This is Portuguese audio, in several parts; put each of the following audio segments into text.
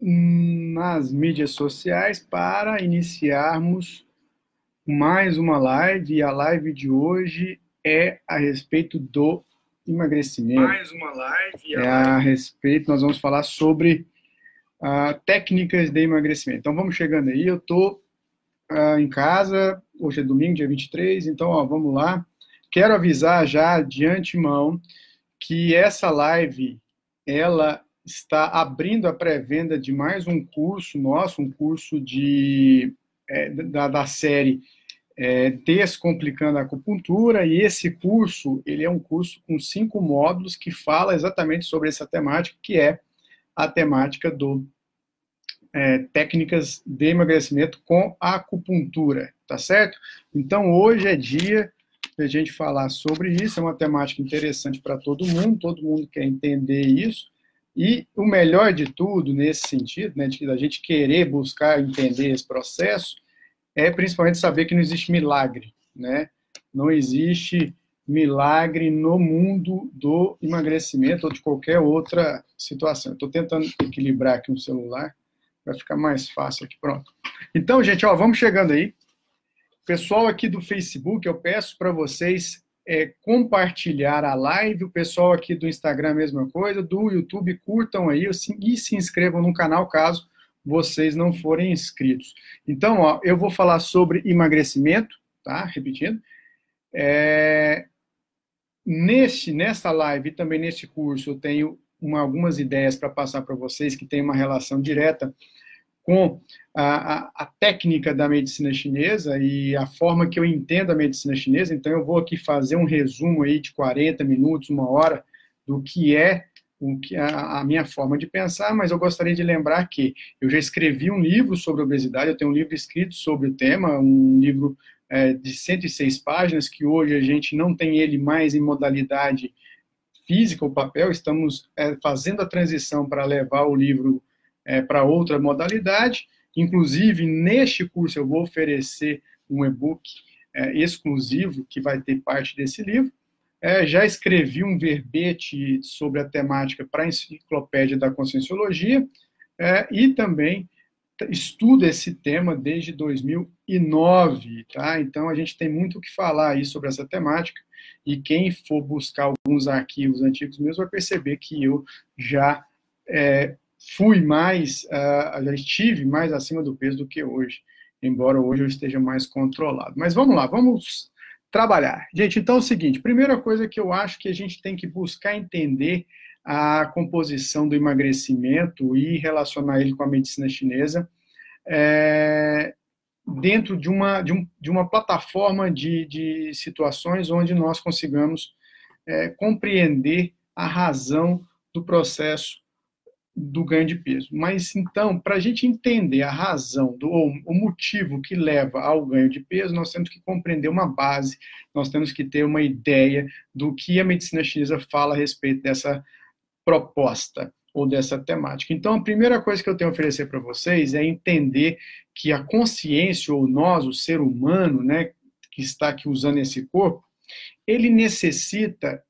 nas mídias sociais para iniciarmos mais uma live. E a live de hoje é a respeito do emagrecimento. Mais uma live. A respeito, nós vamos falar sobre técnicas de emagrecimento. Então, vamos chegando aí. Eu estou em casa, hoje é domingo, dia 23, então, vamos lá. Quero avisar já de antemão que essa live, ela está abrindo a pré-venda de mais um curso nosso, um curso da série Descomplicando a Acupuntura, e esse curso, ele é um curso com 5 módulos que fala exatamente sobre essa temática, que é a temática do técnicas de emagrecimento com acupuntura, tá certo? Então, hoje é dia a gente falar sobre isso, é uma temática interessante para todo mundo quer entender isso, e o melhor de tudo nesse sentido, né, de a gente querer buscar entender esse processo, é principalmente saber que não existe milagre, né? Não existe milagre no mundo do emagrecimento ou de qualquer outra situação. Estou tentando equilibrar aqui um celular para ficar mais fácil aqui, pronto. Então, gente, vamos chegando aí. Pessoal aqui do Facebook, eu peço para vocês compartilhar a live, o pessoal aqui do Instagram, a mesma coisa, do YouTube, curtam aí e se inscrevam no canal, caso vocês não forem inscritos. Então, eu vou falar sobre emagrecimento, tá? Repetindo. Nessa live e também nesse curso, eu tenho algumas ideias para passar para vocês que tem uma relação direta com a técnica da medicina chinesa e a forma que eu entendo a medicina chinesa. Então, eu vou aqui fazer um resumo aí de 40 minutos, 1 hora, do que é a minha forma de pensar, mas eu gostaria de lembrar que eu já escrevi um livro sobre obesidade, eu tenho um livro escrito sobre o tema, um livro de 106 páginas, que hoje a gente não tem ele mais em modalidade física, o papel, estamos fazendo a transição para levar o livro para outra modalidade. Inclusive, neste curso eu vou oferecer um e-book exclusivo que vai ter parte desse livro. Já escrevi um verbete sobre a temática para a Enciclopédia da Conscienciologia e também estudo esse tema desde 2009, tá? Então, a gente tem muito o que falar aí sobre essa temática, e quem for buscar alguns arquivos antigos meus vai perceber que eu já já estive mais acima do peso do que hoje, embora hoje eu esteja mais controlado. Mas vamos lá, vamos trabalhar. Gente, então é o seguinte, primeira coisa que eu acho que a gente tem que buscar entender a composição do emagrecimento e relacionar ele com a medicina chinesa dentro de uma plataforma de situações onde nós consigamos compreender a razão do processo do ganho de peso. Mas, então, para a gente entender a razão, o motivo que leva ao ganho de peso, nós temos que compreender uma base, nós temos que ter uma ideia do que a medicina chinesa fala a respeito dessa proposta ou dessa temática. Então, a primeira coisa que eu tenho a oferecer para vocês é entender que a consciência, ou nós, o ser humano, né, que está aqui usando esse corpo, ele necessita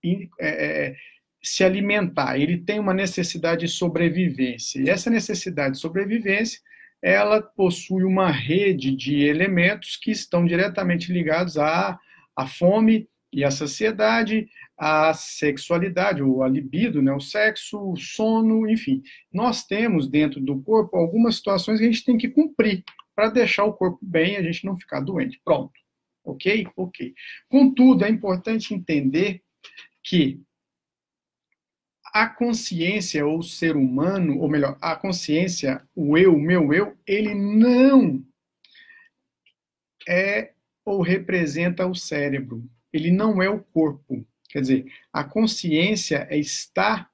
se alimentar, ele tem uma necessidade de sobrevivência. E essa necessidade de sobrevivência, ela possui uma rede de elementos que estão diretamente ligados à fome e à saciedade, à sexualidade, ou à libido, né, o sexo, o sono, enfim. Nós temos dentro do corpo algumas situações que a gente tem que cumprir para deixar o corpo bem e a gente não ficar doente. Pronto. Ok? Ok. Contudo, é importante entender que a consciência, ou o ser humano, ou melhor, a consciência, o eu, o meu eu, ele não é ou representa o cérebro. Ele não é o corpo. Quer dizer, a consciência está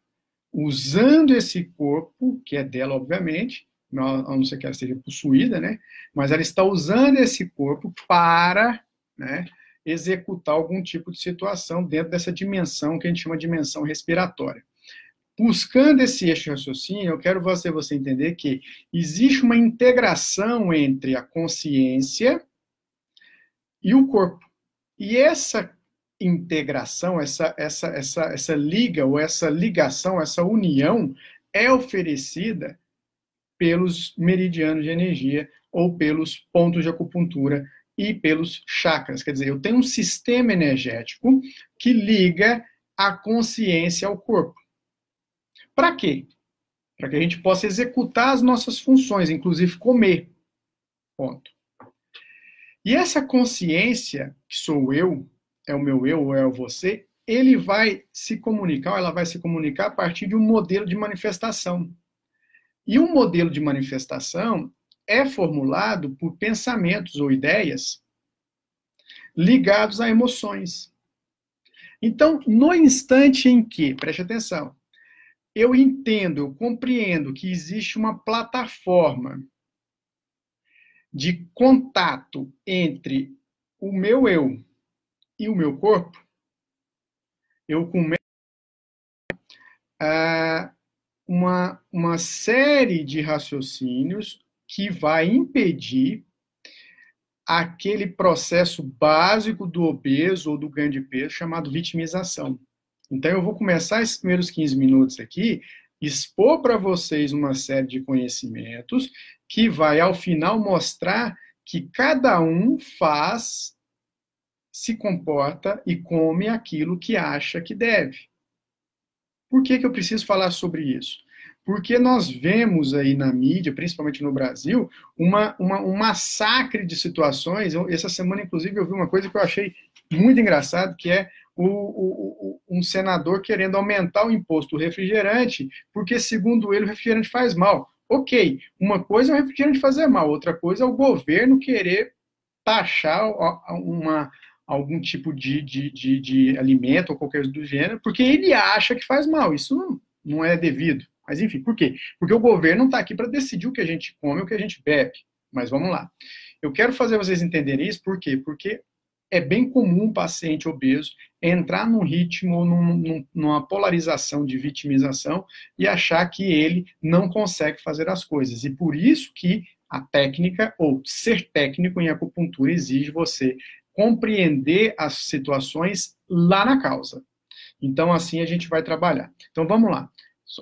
usando esse corpo, que é dela, obviamente, a não ser que ela seja possuída, né? Mas ela está usando esse corpo para, né, executar algum tipo de situação dentro dessa dimensão que a gente chama de dimensão respiratória. Buscando esse eixo de raciocínio, eu quero você entender que existe uma integração entre a consciência e o corpo. E essa integração, essa liga, ou essa ligação, essa união, é oferecida pelos meridianos de energia ou pelos pontos de acupuntura e pelos chakras. Quer dizer, eu tenho um sistema energético que liga a consciência ao corpo. Para quê? Para que a gente possa executar as nossas funções, inclusive comer. Ponto. E essa consciência, que sou eu, é o meu eu ou é o você, ele vai se comunicar, ou ela vai se comunicar a partir de um modelo de manifestação. E um modelo de manifestação é formulado por pensamentos ou ideias ligados a emoções. Então, no instante em que, preste atenção, eu entendo, eu compreendo que existe uma plataforma de contato entre o meu eu e o meu corpo, eu começo uma série de raciocínios que vai impedir aquele processo básico do obeso ou do ganho de peso chamado vitimização. Então, eu vou começar esses primeiros 15 minutos aqui, expor para vocês uma série de conhecimentos que vai, ao final, mostrar que cada um faz, se comporta e come aquilo que acha que deve. Por que eu preciso falar sobre isso? Porque nós vemos aí na mídia, principalmente no Brasil, um massacre de situações. Essa semana, inclusive, eu vi uma coisa que eu achei muito engraçado, que é um senador querendo aumentar o imposto do refrigerante, porque, segundo ele, o refrigerante faz mal. Ok, uma coisa é o refrigerante fazer mal, outra coisa é o governo querer taxar algum tipo de alimento ou qualquer coisa do gênero, porque ele acha que faz mal. Isso não é devido. Mas, enfim, por quê? Porque o governo não está aqui para decidir o que a gente come, o que a gente bebe. Mas vamos lá. Eu quero fazer vocês entenderem isso, por quê? Porque é bem comum um paciente obeso entrar num ritmo, numa polarização de vitimização e achar que ele não consegue fazer as coisas. E por isso que a técnica, ou ser técnico em acupuntura, exige você compreender as situações lá na causa. Então, assim a gente vai trabalhar. Então, vamos lá.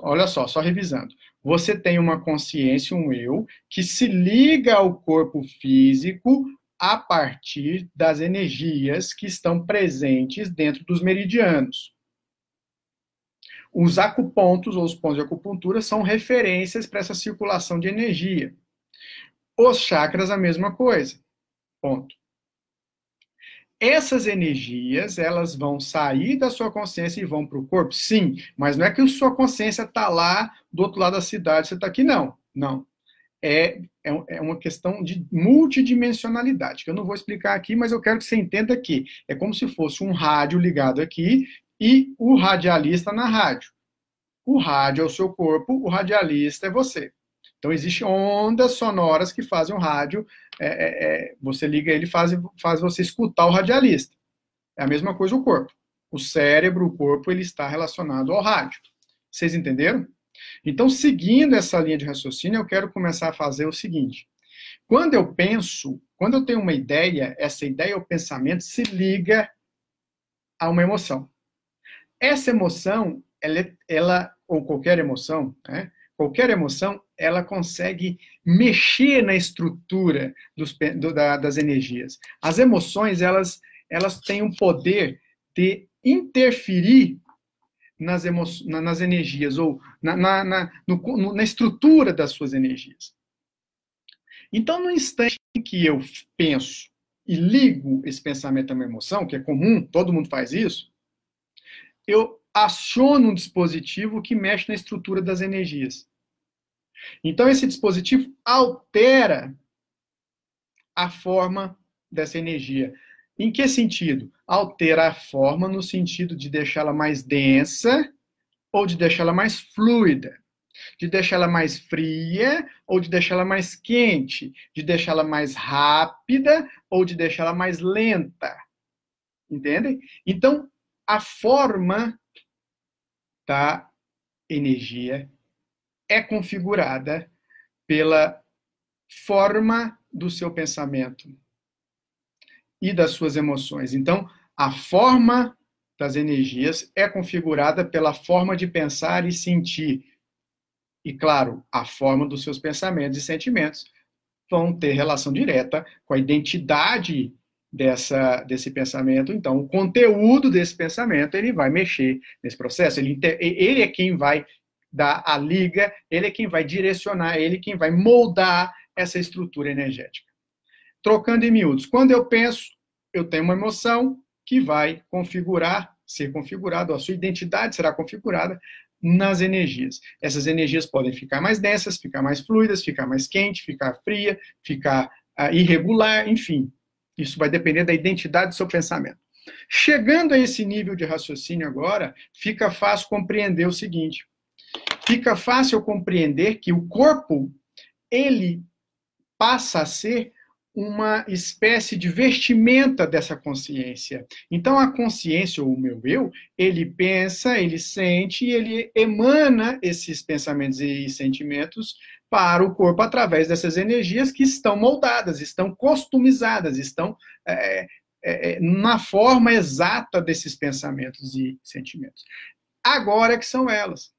Olha só revisando. Você tem uma consciência, um eu, que se liga ao corpo físico a partir das energias que estão presentes dentro dos meridianos. Os acupontos, ou os pontos de acupuntura, são referências para essa circulação de energia. Os chakras, a mesma coisa. Ponto. Essas energias, elas vão sair da sua consciência e vão para o corpo? Sim, mas não é que a sua consciência está lá do outro lado da cidade, você está aqui, não. Não. É uma questão de multidimensionalidade, que eu não vou explicar aqui, mas eu quero que você entenda que é como se fosse um rádio ligado aqui e o radialista na rádio. O rádio é o seu corpo, o radialista é você. Então, existem ondas sonoras que fazem o rádio, você liga ele e faz você escutar o radialista. É a mesma coisa o corpo. O cérebro, o corpo, ele está relacionado ao rádio. Vocês entenderam? Então, seguindo essa linha de raciocínio, eu quero começar a fazer o seguinte. Quando eu penso, quando eu tenho uma ideia, essa ideia ou pensamento se liga a uma emoção. Essa emoção, ela ou qualquer emoção, né? Qualquer emoção, ela consegue mexer na estrutura das energias. As emoções, elas têm um poder de interferir nas energias, ou na estrutura das suas energias. Então, no instante em que eu penso e ligo esse pensamento a uma emoção, que é comum, todo mundo faz isso, eu aciono um dispositivo que mexe na estrutura das energias. Então, esse dispositivo altera a forma dessa energia. Em que sentido? Altera a forma no sentido de deixá-la mais densa ou de deixá-la mais fluida, de deixá-la mais fria ou de deixá-la mais quente, de deixá-la mais rápida ou de deixá-la mais lenta. Entendem? Então, a forma da energia é configurada pela forma do seu pensamento e das suas emoções. Então, a forma das energias é configurada pela forma de pensar e sentir. E, claro, a forma dos seus pensamentos e sentimentos vão ter relação direta com a identidade desse pensamento. Então, o conteúdo desse pensamento, ele vai mexer nesse processo. Ele é quem vai dar a liga, ele é quem vai direcionar, ele é quem vai moldar essa estrutura energética. Trocando em miúdos, quando eu penso, eu tenho uma emoção que vai ser configurada, a sua identidade será configurada nas energias. Essas energias podem ficar mais densas, ficar mais fluidas, ficar mais quente, ficar fria, ficar irregular, enfim. Isso vai depender da identidade do seu pensamento. Chegando a esse nível de raciocínio agora, fica fácil compreender o seguinte. Fica fácil compreender que o corpo, ele passa a ser uma espécie de vestimenta dessa consciência. Então, a consciência, ou o meu eu, ele pensa, ele sente, ele emana esses pensamentos e sentimentos para o corpo através dessas energias que estão moldadas, estão customizadas, estão na forma exata desses pensamentos e sentimentos. Agora que são elas.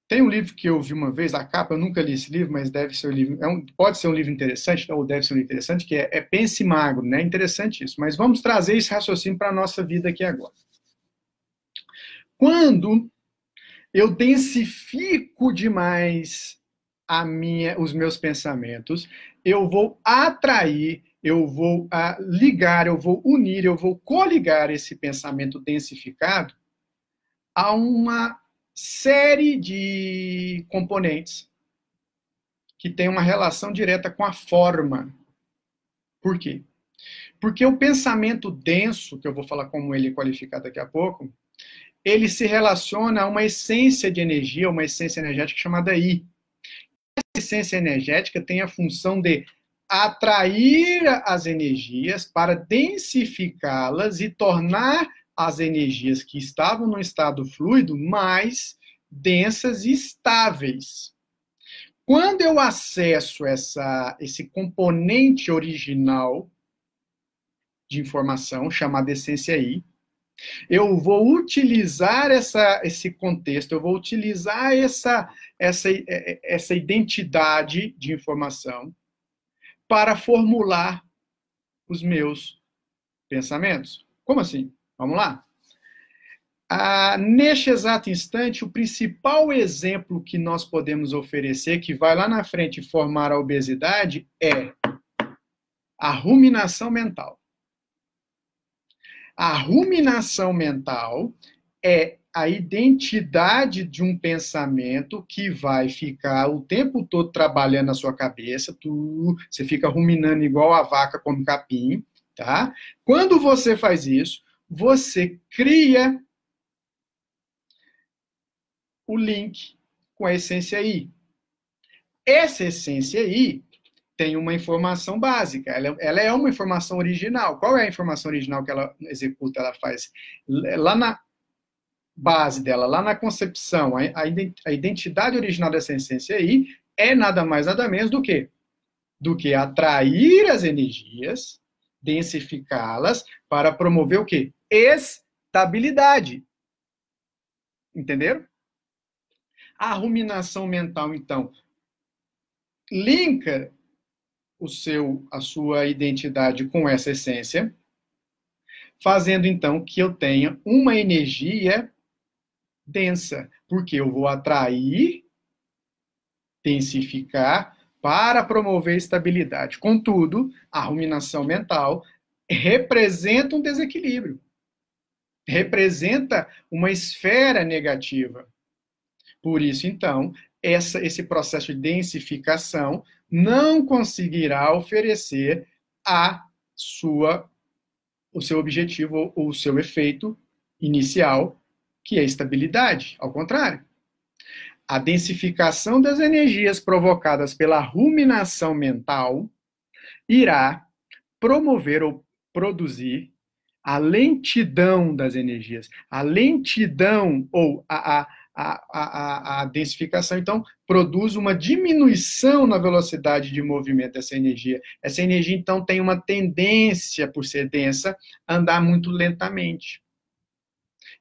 Tem um livro que eu vi uma vez, a capa, eu nunca li esse livro, mas deve ser um livro, pode ser um livro interessante, ou deve ser um livro interessante, que é Pense Magro, né? Interessante isso. Mas vamos trazer esse raciocínio para a nossa vida aqui agora. Quando eu densifico demais os meus pensamentos, eu vou atrair, eu vou ligar, eu vou unir, eu vou coligar esse pensamento densificado a uma série de componentes que tem uma relação direta com a forma. Por quê? Porque o pensamento denso, que eu vou falar como ele é qualificado daqui a pouco, ele se relaciona a uma essência de energia, uma essência energética chamada I. Essa essência energética tem a função de atrair as energias para densificá-las e tornar as energias que estavam no estado fluido mais densas e estáveis. Quando eu acesso esse componente original de informação, chamado essência I, eu vou utilizar esse contexto, eu vou utilizar essa identidade de informação para formular os meus pensamentos. Como assim? Vamos lá? Neste exato instante, o principal exemplo que nós podemos oferecer, que vai lá na frente formar a obesidade, é a ruminação mental. A ruminação mental é a identidade de um pensamento que vai ficar o tempo todo trabalhando na sua cabeça, você fica ruminando igual a vaca come capim, tá? Quando você faz isso, você cria o link com a essência I. Essa essência I tem uma informação básica, ela é uma informação original. Qual é a informação original que ela executa, ela faz? Lá na base dela, lá na concepção, a identidade original dessa essência I é nada mais, nada menos do que atrair as energias, densificá-las, para promover o quê? Estabilidade. Entenderam? A ruminação mental, então, linka a sua identidade com essa essência, fazendo, então, que eu tenha uma energia densa, porque eu vou atrair, densificar, para promover estabilidade. Contudo, a ruminação mental representa um desequilíbrio, representa uma esfera negativa. Por isso, então, esse processo de densificação não conseguirá oferecer o seu objetivo ou o seu efeito inicial, que é a estabilidade. Ao contrário, a densificação das energias provocadas pela ruminação mental irá promover ou produzir a lentidão das energias. A lentidão ou a densificação, então, produz uma diminuição na velocidade de movimento dessa energia. Essa energia, então, tem uma tendência, por ser densa, a andar muito lentamente.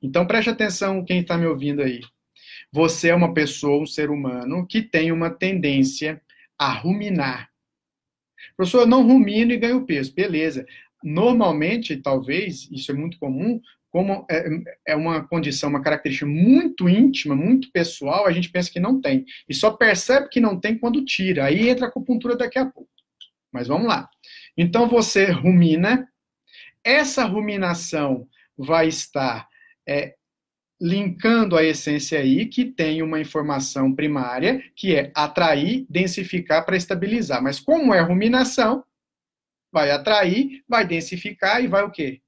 Então, preste atenção quem está me ouvindo aí. Você é uma pessoa, um ser humano, que tem uma tendência a ruminar. Professor, eu não rumino e ganho peso. Beleza. Normalmente, talvez, isso é muito comum, como é uma condição, uma característica muito íntima, muito pessoal, a gente pensa que não tem. E só percebe que não tem quando tira. Aí entra a acupuntura daqui a pouco. Mas vamos lá. Então, você rumina. Essa ruminação vai estar linkando a essência I, que tem uma informação primária, que é atrair, densificar para estabilizar. Mas como é ruminação, vai atrair, vai densificar e vai o quê?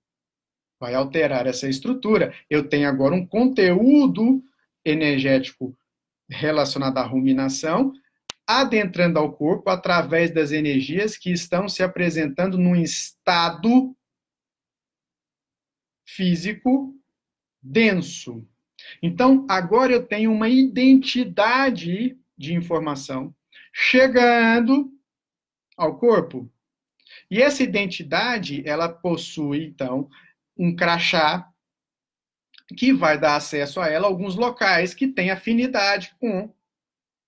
Vai alterar essa estrutura. Eu tenho agora um conteúdo energético relacionado à ruminação, adentrando ao corpo através das energias que estão se apresentando num estado físico denso. Então, agora eu tenho uma identidade de informação chegando ao corpo. E essa identidade, ela possui, então, um crachá que vai dar acesso a ela a alguns locais que têm afinidade com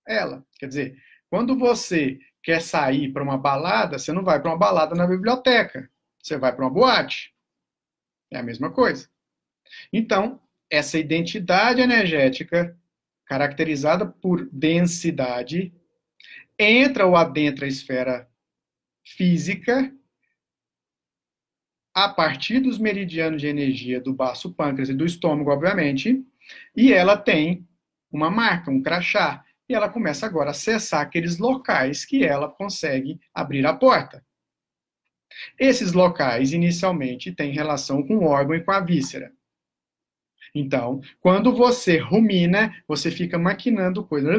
ela. Quer dizer, quando você quer sair para uma balada, você não vai para uma balada na biblioteca, você vai para uma boate. É a mesma coisa. Então, essa identidade energética, caracterizada por densidade, entra ou adentra a esfera física a partir dos meridianos de energia do baço pâncreas e do estômago, obviamente, e ela tem uma marca, um crachá, e ela começa agora a acessar aqueles locais que ela consegue abrir a porta. Esses locais, inicialmente, têm relação com o órgão e com a víscera. Então, quando você rumina, você fica maquinando coisas,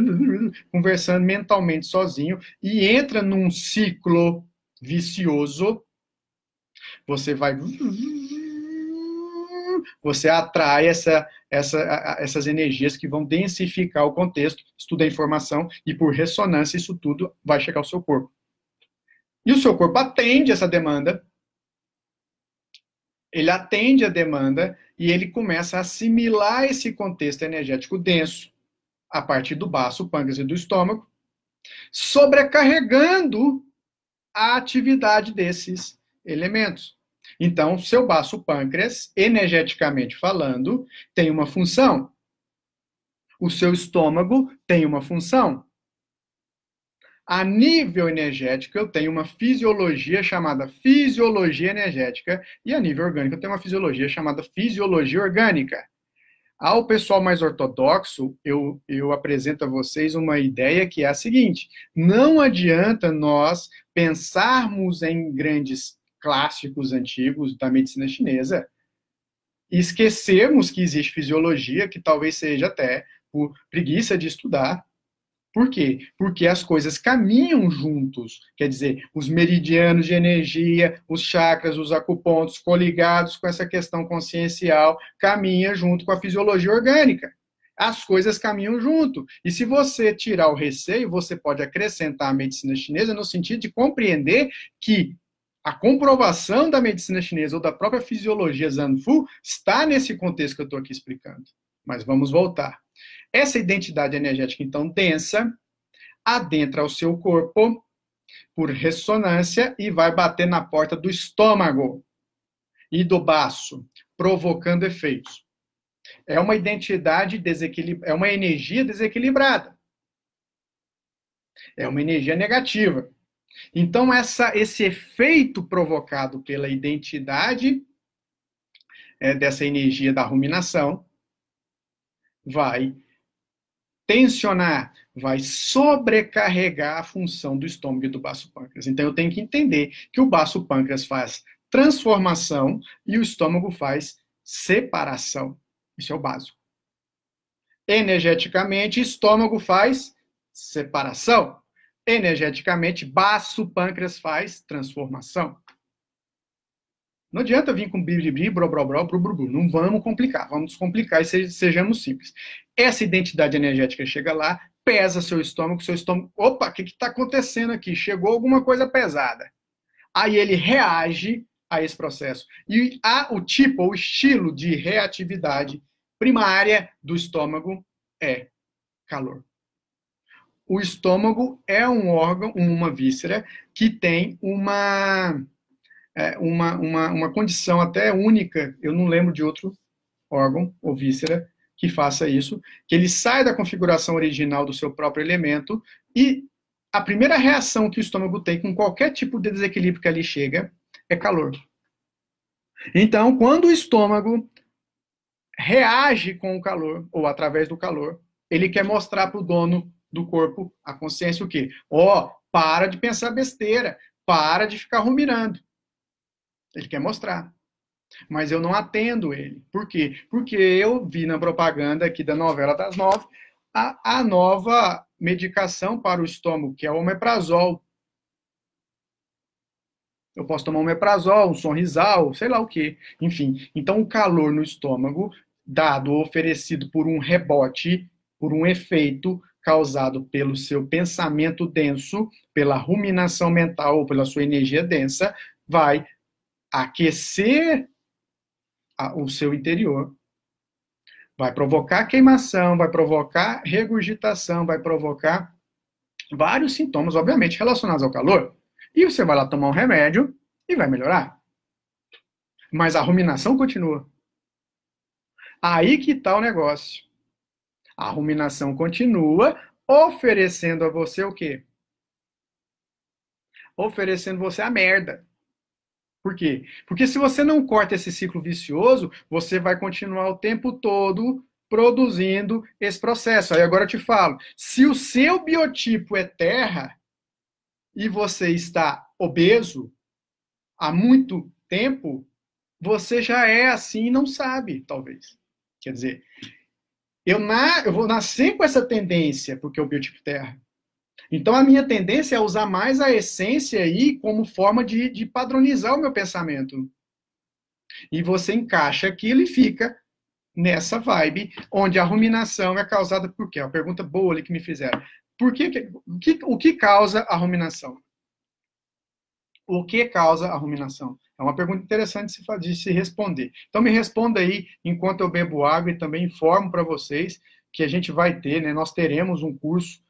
conversando mentalmente sozinho e entra num ciclo vicioso. Você vai... Você atrai essas energias que vão densificar o contexto, estuda a informação e, por ressonância, isso tudo vai chegar ao seu corpo. E o seu corpo atende essa demanda. Ele atende a demanda e ele começa a assimilar esse contexto energético denso a partir do baço, pâncreas e do estômago, sobrecarregando a atividade desses elementos. Então, seu baço pâncreas, energeticamente falando, tem uma função. O seu estômago tem uma função. A nível energético, eu tenho uma fisiologia chamada fisiologia energética, e a nível orgânico, eu tenho uma fisiologia chamada fisiologia orgânica. Ao pessoal mais ortodoxo, eu apresento a vocês uma ideia que é a seguinte: não adianta nós pensarmos em grandes clássicos antigos da medicina chinesa e esquecermos que existe fisiologia, que talvez seja até por preguiça de estudar. Por quê? Porque as coisas caminham juntos. Quer dizer, os meridianos de energia, os chakras, os acupontos coligados com essa questão consciencial, caminha junto com a fisiologia orgânica. As coisas caminham junto. E se você tirar o receio, você pode acrescentar a medicina chinesa no sentido de compreender que a comprovação da medicina chinesa ou da própria fisiologia Zanfu está nesse contexto que eu estou aqui explicando. Mas vamos voltar. Essa identidade energética, então, densa, adentra o seu corpo por ressonância e vai bater na porta do estômago e do baço, provocando efeitos. É uma identidade desequilibrada, é uma energia desequilibrada. É uma energia negativa. Então, esse efeito provocado pela identidade dessa energia da ruminação vai tensionar, vai sobrecarregar a função do estômago e do baço pâncreas. Então, eu tenho que entender que o baço pâncreas faz transformação e o estômago faz separação. Isso é o básico. Energeticamente, estômago faz separação. Energeticamente, baço pâncreas faz transformação. Não adianta vir com bibli, brobró, brubru. Não vamos complicar, vamos descomplicar e sejamos simples. Essa identidade energética chega lá, pesa seu estômago, opa, o que está acontecendo aqui? Chegou alguma coisa pesada. Aí ele reage a esse processo. E o tipo, ou estilo de reatividade primária do estômago é calor. O estômago é um órgão, uma víscera, que tem uma condição até única, eu não lembro de outro órgão ou víscera que faça isso, que ele sai da configuração original do seu próprio elemento e a primeira reação que o estômago tem com qualquer tipo de desequilíbrio que ali chega é calor. Então, quando o estômago reage com o calor, ou através do calor, ele quer mostrar para o dono do corpo, a consciência, o quê? Para de pensar besteira, para de ficar ruminando. Ele quer mostrar. Mas eu não atendo ele. Por quê? Porque eu vi na propaganda aqui da novela das 9 a nova medicação para o estômago, que é o omeprazol. Eu posso tomar um omeprazol, um Sonrisal, sei lá o quê. Enfim, então o calor no estômago, dado, oferecido por um rebote, por um efeito causado pelo seu pensamento denso, pela ruminação mental ou pela sua energia densa, vai aquecer o seu interior, vai provocar queimação, vai provocar regurgitação, vai provocar vários sintomas, obviamente, relacionados ao calor. E você vai lá tomar um remédio e vai melhorar. Mas a ruminação continua. Aí que está o negócio. A ruminação continua oferecendo a você o quê? Oferecendo você a merda. Por quê? Porque se você não corta esse ciclo vicioso, você vai continuar o tempo todo produzindo esse processo. Aí agora eu te falo, se o seu biotipo é terra e você está obeso há muito tempo, você já é assim e não sabe, talvez. Quer dizer, eu vou nascer com essa tendência, porque é o biotipo terra. Então, a minha tendência é usar mais a essência aí como forma de padronizar o meu pensamento. E você encaixa aquilo e fica nessa vibe, onde a ruminação é causada por quê? É uma pergunta boa ali que me fizeram. O que causa a ruminação? O que causa a ruminação? É uma pergunta interessante de se responder. Então, me responda aí, enquanto eu bebo água, e também informo para vocês que a gente vai ter, né, nós teremos um curso,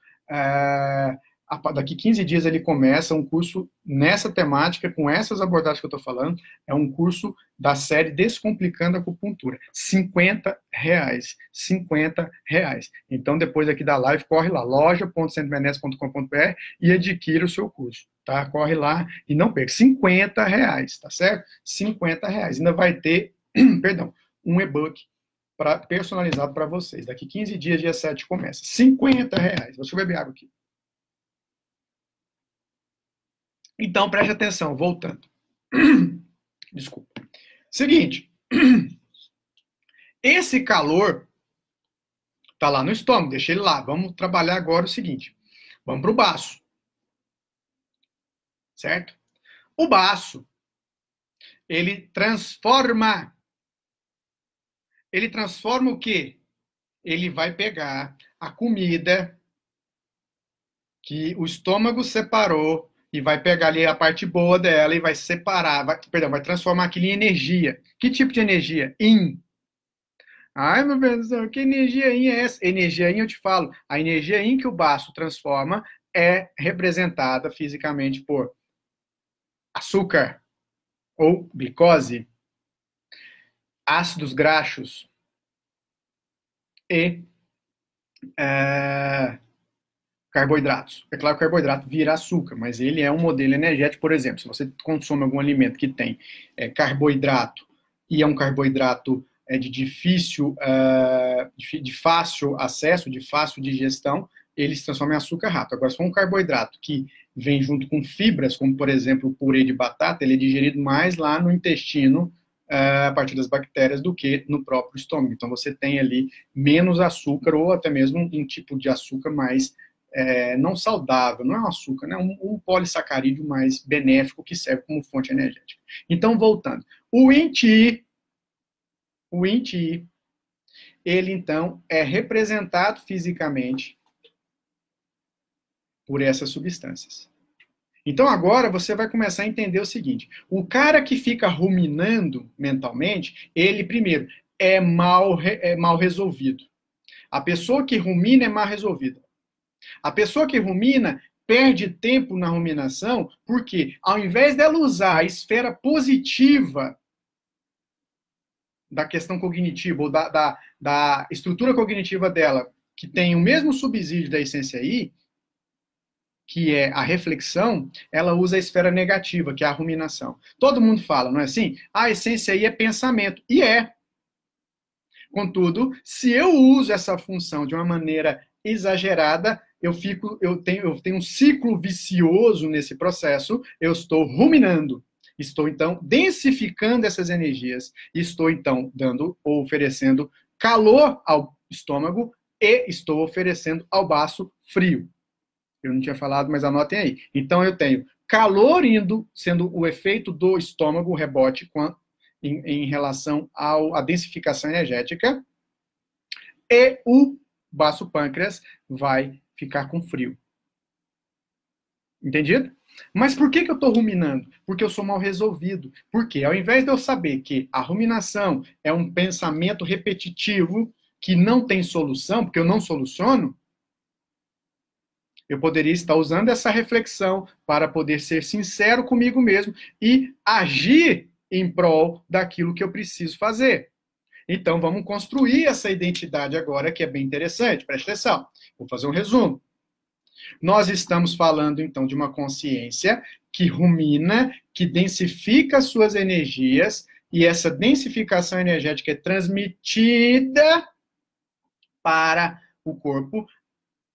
daqui 15 dias ele começa, um curso nessa temática, com essas abordagens que eu estou falando, é um curso da série Descomplicando a Acupuntura. R$50. R$50. Então, depois aqui da live, corre lá, loja.centrobenesse.com.br e adquira o seu curso. Tá? Corre lá e não perca. R$50, tá certo? R$50. Ainda vai ter, perdão, um e-book personalizado para vocês. Daqui 15 dias, dia 7, começa. R$50. Deixa eu beber água aqui. Então, preste atenção, voltando. Desculpa. Seguinte. Esse calor tá lá no estômago, deixa ele lá. Vamos trabalhar agora o seguinte. Vamos para o baço. Certo? O baço, ele transforma o quê? Ele vai pegar a comida que o estômago separou e vai pegar ali a parte boa dela e vai separar, vai transformar aquilo em energia. Que tipo de energia? Yin. Ai, meu Deus do céu, que energia Yin é essa? Energia Yin, eu te falo, a energia Yin que o baço transforma é representada fisicamente por açúcar ou glicose, ácidos graxos e carboidratos. É claro que o carboidrato vira açúcar, mas ele é um modelo energético, por exemplo, se você consome algum alimento que tem carboidrato e é um carboidrato de fácil acesso, de fácil digestão, ele se transforma em açúcar rápido. Agora, se for um carboidrato que vem junto com fibras, como, por exemplo, o purê de batata, ele é digerido mais lá no intestino, a partir das bactérias, do que no próprio estômago. Então, você tem ali menos açúcar, ou até mesmo um tipo de açúcar mais não saudável, não é um açúcar, né? Um polissacarídeo mais benéfico que serve como fonte energética. Então, voltando. O Yin Chi, ele, então, é representado fisicamente por essas substâncias. Então, agora, você vai começar a entender o seguinte. O cara que fica ruminando mentalmente, ele, primeiro, é mal resolvido. A pessoa que rumina é mal resolvida. A pessoa que rumina perde tempo na ruminação porque, ao invés dela usar a esfera positiva da questão cognitiva, ou da estrutura cognitiva dela, que tem o mesmo subsídio da essência I, que é a reflexão, ela usa a esfera negativa, que é a ruminação. Todo mundo fala, não é assim? A essência I é pensamento. E é. Contudo, se eu uso essa função de uma maneira exagerada, eu tenho um ciclo vicioso nesse processo, eu estou ruminando. Estou, então, densificando essas energias. Estou, então, dando ou oferecendo calor ao estômago e estou oferecendo ao baço frio. Eu não tinha falado, mas anotem aí. Então, eu tenho calor indo, sendo o efeito do estômago, o rebote, em relação à densificação energética, e o baço pâncreas vai ficar com frio. Entendido? Mas por que eu estou ruminando? Porque eu sou mal resolvido. Porque ao invés de eu saber que a ruminação é um pensamento repetitivo que não tem solução, porque eu não soluciono, eu poderia estar usando essa reflexão para poder ser sincero comigo mesmo e agir em prol daquilo que eu preciso fazer. Então, vamos construir essa identidade agora, que é bem interessante. Preste atenção. Vou fazer um resumo. Nós estamos falando, então, de uma consciência que rumina, que densifica suas energias, e essa densificação energética é transmitida para o corpo.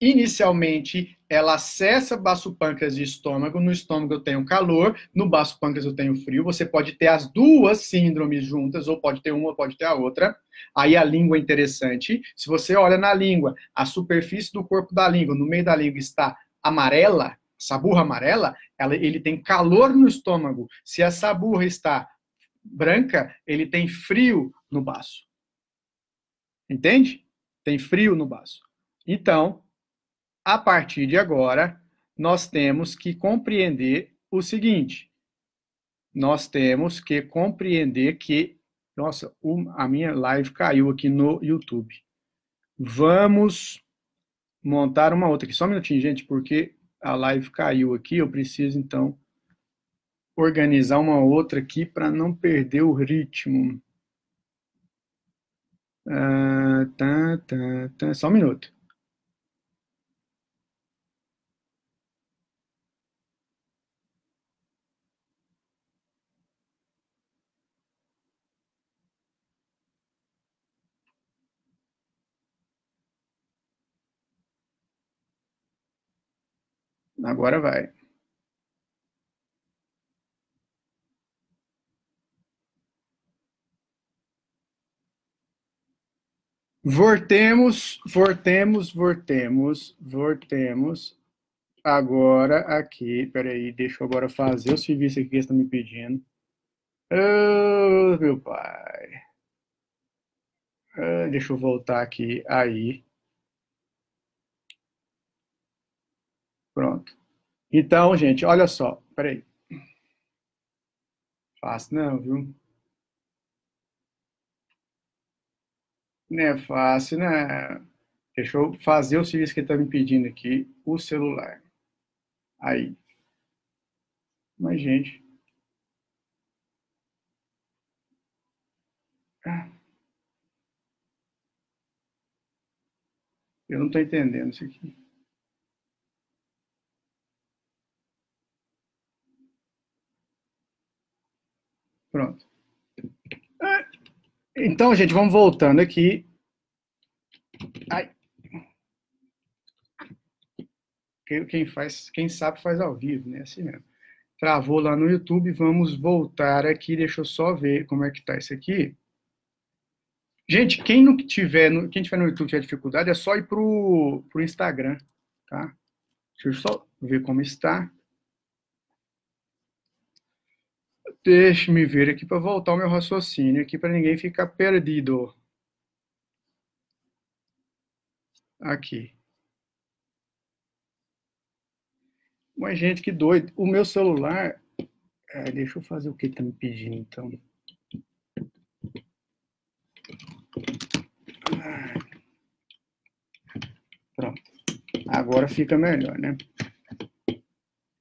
Inicialmente, ela acessa baço pâncreas e estômago. No estômago eu tenho calor, no baço pâncreas eu tenho frio. Você pode ter as duas síndromes juntas, ou pode ter uma, ou pode ter a outra. Aí a língua é interessante. Se você olha na língua, a superfície do corpo da língua, no meio da língua está amarela, saburra amarela, ele tem calor no estômago. Se a saburra está branca, ele tem frio no baço. Entende? Tem frio no baço. Então, a partir de agora, nós temos que compreender o seguinte. Nós temos que compreender que... Nossa, a minha live caiu aqui no YouTube. Vamos montar uma outra aqui. Só um minutinho, gente, porque a live caiu aqui. Eu preciso, então, organizar uma outra aqui para não perder o ritmo. Só um minuto. Agora vai. Voltemos. Agora aqui, peraí, deixa eu agora fazer o serviço aqui que eles estão me pedindo. Oh, meu pai. Deixa eu voltar aqui, aí. Pronto. Então, gente, olha só, peraí. Fácil não, viu? Não é fácil, né? Deixa eu fazer o serviço que ele está me pedindo aqui, o celular. Aí. Mas, gente. Eu não estou entendendo isso aqui. Pronto. Então, gente, vamos voltando aqui. Ai. Quem sabe faz ao vivo, né? Assim mesmo. Travou lá no YouTube, vamos voltar aqui. Deixa eu só ver como é que tá isso aqui. Gente, quem tiver no YouTube tiver dificuldade, é só ir pro Instagram, tá? Deixa eu só ver como está. Deixe-me ver aqui para voltar o meu raciocínio aqui para ninguém ficar perdido. Aqui. Mas, gente, que doido. O meu celular... deixa eu fazer o que ele tá me pedindo, então. Agora fica melhor, né?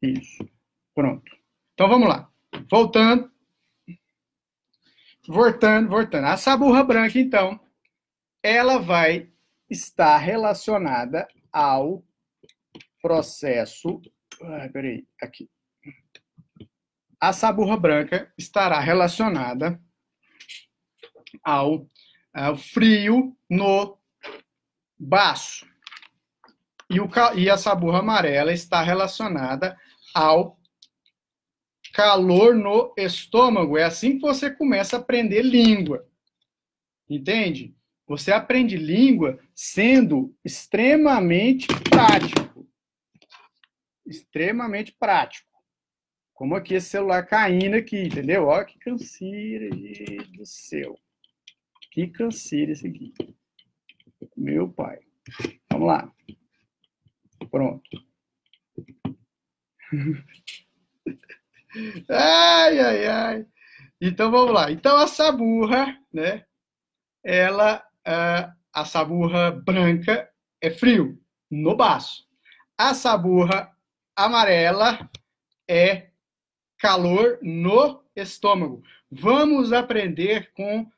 Isso. Pronto. Então, vamos lá. Voltando. A saburra branca, então, ela vai estar relacionada ao processo... peraí, aqui. A saburra branca estará relacionada ao frio no baço. E a saburra amarela está relacionada ao calor no estômago. É assim que você começa a aprender língua. Entende? Você aprende língua sendo extremamente prático. Extremamente prático. Como aqui esse celular caindo aqui, entendeu? Olha que canseira do céu. Que canseira esse aqui. Meu pai. Vamos lá. Pronto. Ai, ai, ai. Então, vamos lá. Então, a saburra, né? A saburra branca é frio, no baço. A saburra amarela é calor no estômago. Vamos aprender com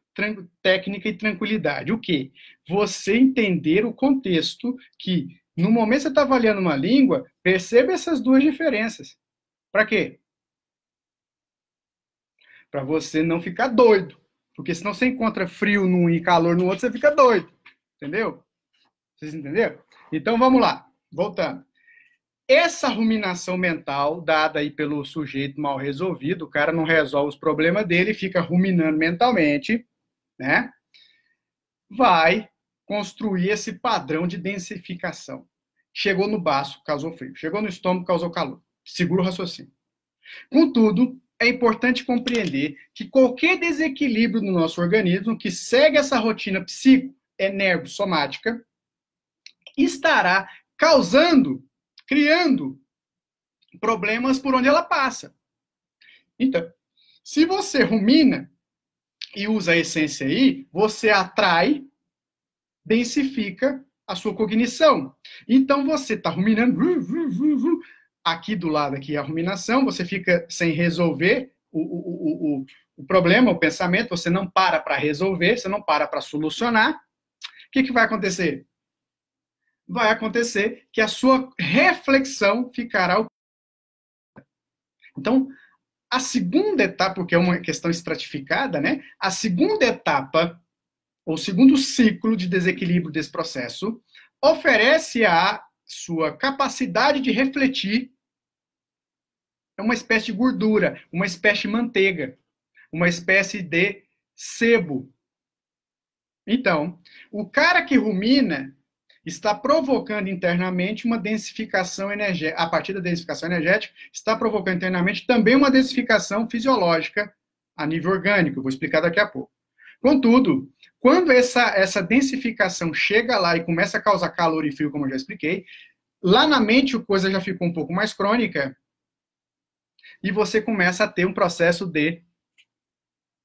técnica e tranquilidade. O quê? Você entender o contexto que, no momento que você está avaliando uma língua, perceba essas duas diferenças. Para quê? Para você não ficar doido. Porque senão você encontra frio num e calor no outro, você fica doido. Entendeu? Vocês entenderam? Então, vamos lá. Voltando. Essa ruminação mental, dada aí pelo sujeito mal resolvido, o cara não resolve os problemas dele, fica ruminando mentalmente, né? Vai construir esse padrão de densificação. Chegou no baço, causou frio. Chegou no estômago, causou calor. Segura o raciocínio. Contudo, é importante compreender que qualquer desequilíbrio no nosso organismo que segue essa rotina psico-energossomática estará criando problemas por onde ela passa. Então, se você rumina e usa a essência aí, você atrai, densifica a sua cognição. Então, você está ruminando, aqui do lado aqui a ruminação, você fica sem resolver o problema, o pensamento, você não para resolver, você não para solucionar. O que vai acontecer? Vai acontecer que a sua reflexão ficará... Então, a segunda etapa, porque é uma questão estratificada, né? A segunda etapa, ou segundo ciclo de desequilíbrio desse processo, oferece a sua capacidade de refletir uma espécie de gordura, uma espécie de manteiga, uma espécie de sebo. Então, o cara que rumina está provocando internamente uma densificação energética. A partir da densificação energética, está provocando internamente também uma densificação fisiológica a nível orgânico. Eu vou explicar daqui a pouco. Contudo, quando essa densificação chega lá e começa a causar calor e frio, como eu já expliquei, lá na mente a coisa já ficou um pouco mais crônica e você começa a ter um processo de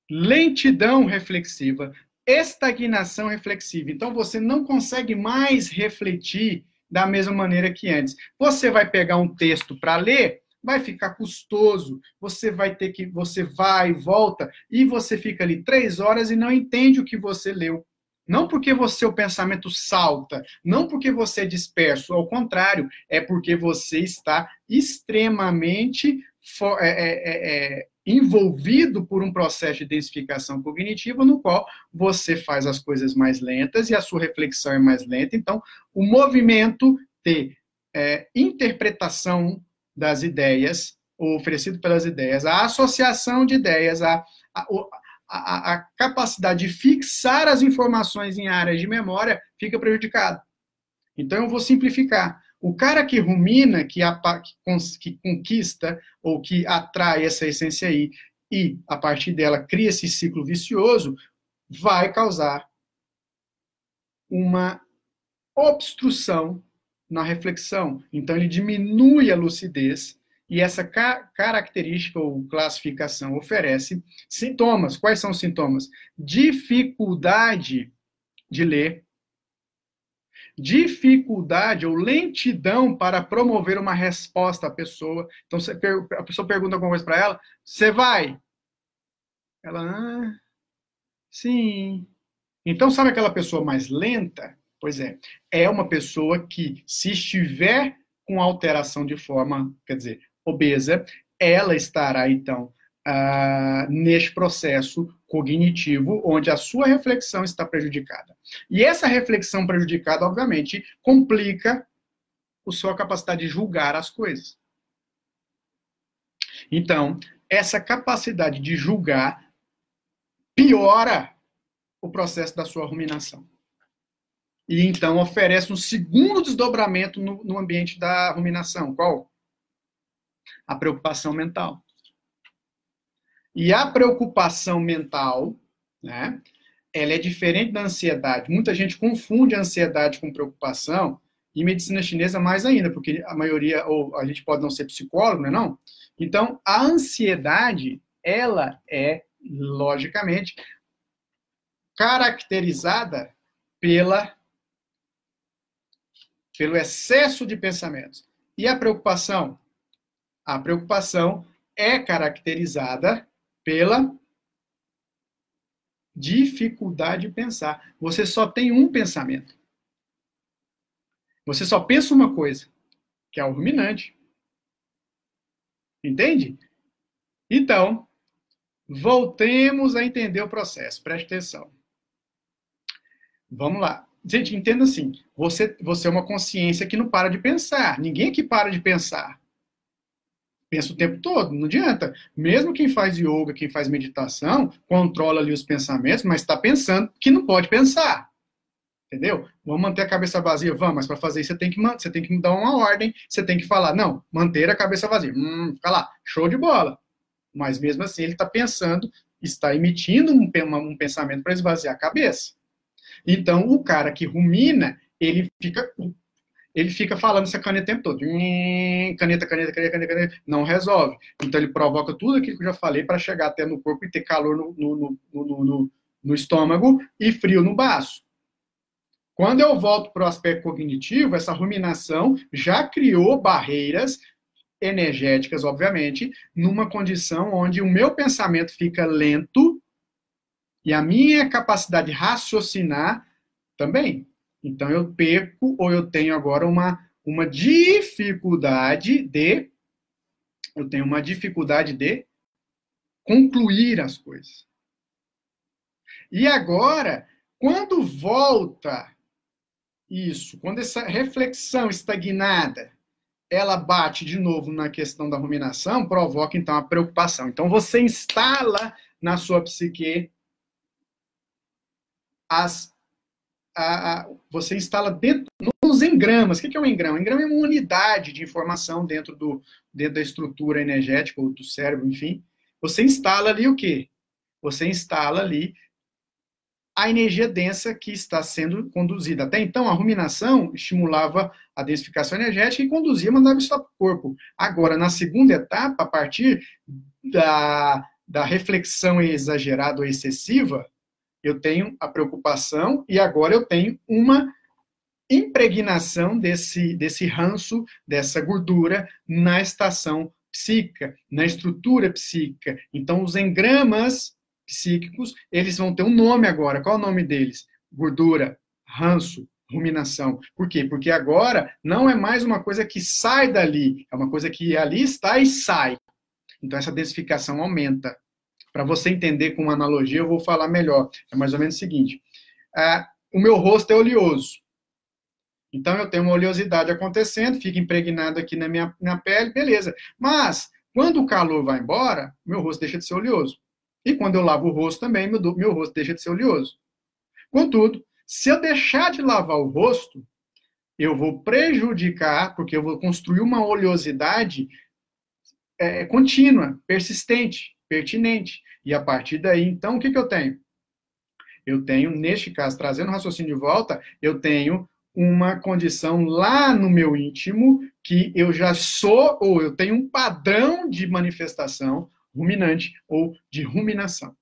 lentidão reflexiva, estagnação reflexiva. Então, você não consegue mais refletir da mesma maneira que antes. Você vai pegar um texto para ler, vai ficar custoso, você vai e volta, e você fica ali 3 horas e não entende o que você leu. Não porque o pensamento salta, não porque você é disperso, ao contrário, é porque você está extremamente envolvido por um processo de densificação cognitiva no qual você faz as coisas mais lentas e a sua reflexão é mais lenta. Então, o movimento de interpretação das ideias, oferecido pelas ideias, a associação de ideias, a capacidade de fixar as informações em áreas de memória fica prejudicada. Então, eu vou simplificar. O cara que rumina, que conquista ou que atrai essa essência aí e, a partir dela, cria esse ciclo vicioso, vai causar uma obstrução na reflexão. Então, ele diminui a lucidez e essa característica ou classificação oferece sintomas. Quais são os sintomas? Dificuldade de ler, dificuldade ou lentidão para promover uma resposta à pessoa. Então, a pessoa pergunta alguma coisa para ela, você vai? Ela, sim. Então, sabe aquela pessoa mais lenta? Pois é uma pessoa que, se estiver com alteração de forma, quer dizer, obesa, ela estará, então, neste processo cognitivo, onde a sua reflexão está prejudicada. E essa reflexão prejudicada, obviamente, complica a sua capacidade de julgar as coisas. Então, essa capacidade de julgar piora o processo da sua ruminação. E então oferece um segundo desdobramento no ambiente da ruminação. Qual? A preocupação mental. E a preocupação mental, né, ela é diferente da ansiedade. Muita gente confunde a ansiedade com preocupação, e medicina chinesa mais ainda, porque a maioria, ou a gente pode não ser psicólogo, não é não? Então, a ansiedade, ela é, logicamente, caracterizada pelo excesso de pensamentos. E a preocupação? A preocupação é caracterizada pela dificuldade de pensar. Você só tem um pensamento. Você só pensa uma coisa, que é o ruminante. Entende? Então, voltemos a entender o processo. Preste atenção. Vamos lá. Gente, entenda assim. Você é uma consciência que não para de pensar. Ninguém aqui para de pensar. Pensa o tempo todo, não adianta. Mesmo quem faz yoga, quem faz meditação, controla ali os pensamentos, mas está pensando que não pode pensar. Entendeu? Vamos manter a cabeça vazia? Vamos, mas para fazer isso você tem que dar uma ordem, você tem que falar, não, manter a cabeça vazia. Fica lá, show de bola. Mas mesmo assim ele está pensando, está emitindo um pensamento para esvaziar a cabeça. Então o cara que rumina, ele fica falando essa caneta o tempo todo. Caneta, não resolve. Então ele provoca tudo aquilo que eu já falei para chegar até no corpo e ter calor no estômago e frio no baço. Quando eu volto para o aspecto cognitivo, essa ruminação já criou barreiras energéticas, obviamente, numa condição onde o meu pensamento fica lento e a minha capacidade de raciocinar também. Então eu perco ou eu tenho agora uma dificuldade de concluir as coisas. E agora, quando volta isso, quando essa reflexão estagnada, ela bate de novo na questão da ruminação, provoca então a preocupação. Então você instala na sua psique você instala dentro nos engramas. O que é um engrama? Um engrama é uma unidade de informação dentro da estrutura energética ou do cérebro, enfim. Você instala ali o quê? Você instala ali a energia densa que está sendo conduzida. Até então, a ruminação estimulava a densificação energética e conduzia, mandava isso para o corpo. Agora, na segunda etapa, a partir da reflexão exagerada ou excessiva, eu tenho a preocupação e agora eu tenho uma impregnação desse ranço, dessa gordura na estação psíquica, na estrutura psíquica. Então, os engramas psíquicos, eles vão ter um nome agora. Qual é o nome deles? Gordura, ranço, ruminação. Por quê? Porque agora não é mais uma coisa que sai dali, é uma coisa que ali está e sai. Então, essa densificação aumenta. Para você entender com uma analogia, eu vou falar melhor. É mais ou menos o seguinte. O meu rosto é oleoso. Então, eu tenho uma oleosidade acontecendo, fica impregnado aqui na minha pele, beleza. Mas, quando o calor vai embora, meu rosto deixa de ser oleoso. E quando eu lavo o rosto também, meu rosto deixa de ser oleoso. Contudo, se eu deixar de lavar o rosto, eu vou prejudicar, porque eu vou construir uma oleosidade contínua, persistente, pertinente. E a partir daí, então, o que eu tenho? Eu tenho, neste caso, trazendo o raciocínio de volta, eu tenho uma condição lá no meu íntimo que eu já sou, ou eu tenho um padrão de manifestação ruminante ou de ruminação.